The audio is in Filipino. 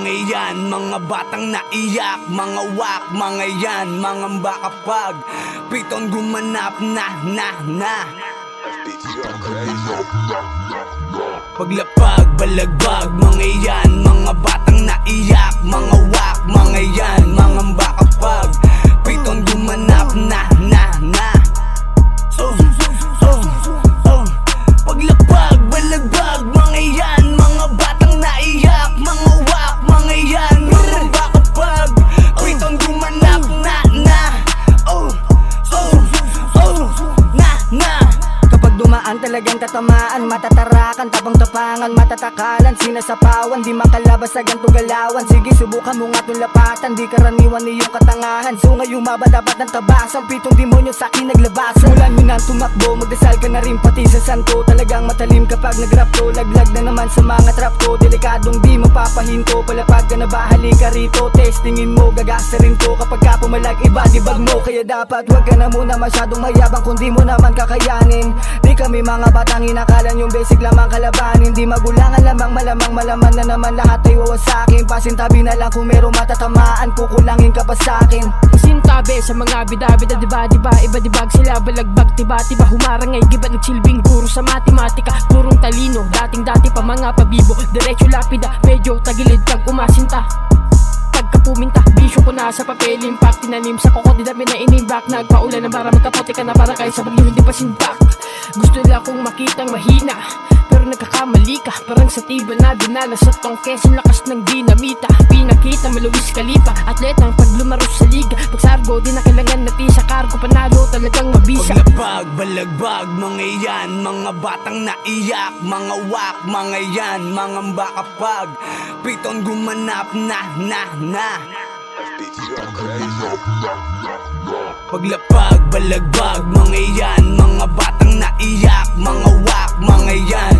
mga yan, mga batang naiyak, mga wak, mga yan, mga bakapag piton gumanap na paglapag, balagbag, mga yan, mga batang naiyak, mga wak, mga yan, mga bakapag piton gumanap na paglapag, balagbag, mga yan, mga batang naiyak, mga wak, mga yan, mga bakapag piton gumanap na Kapag dumaan talagang tatamaan, matatarakan, tapang-tapangan, matatakalan, sinasapawan, di makalabas sa ganto galawan. Sige subukan mo nga itong lapatan, di karaniwan iyong katangahan. So ngayong maba dapat ng tabasan, pitong demonyo sa akin naglabasan. Mulan mo nang tumakbo, magdasal ka na rin pati sa santo. Talagang matalim kapag nag-rap to, laglag na naman sa mga trap ko. Delikadong di mapapahinto, palapag ka na ba halika rito. Testingin mo, gagasa rin to kapag ka pumalag iba, di bag mo. Kaya dapat wag ka na muna masyadong mayabang kung di mo naman kakayanin. Di kami mga batang inakalan yung basic lamang kalabanin. Di magulangan lamang malamang malaman na naman lahat ay wawasakin. Pasintabi na lang kung merong matatamaan, kukulangin ka pa sa'kin. Sintabi sa mga bida-bida, diba iba-dibag sila balagbag, tiba-tiba humarangay, giba nagsilbing guro sa matematika, purong talino, dating-dati pa mga pabibo, diretso lapida, medyo tagilid pag umasinta. Pagkapuminta, bisyo ko na sa papel, impact tinanim sa koko, di dami na inimbak. Nagpaulan na para magkapote ka na para kayo sa bagyo hindi pa sindak. Gusto nila kong makitang mahina, pero nagkakamali ka, parang sa tiba na dinala sa tongkesin, lakas ng dinamita. Pinakita maluwis kalipa, atletang pag lumaros sa liga, pag sargo di na kailangan natin sa kargo, panalo talagang mabisa. paglapag, balagbag, mga yan, mga batang naiyak, mga wak, mga yan, mga bakapag piton gumanap na paglapag, balagbag, mga yan, mga batang naiyak, mga wak, mga yan,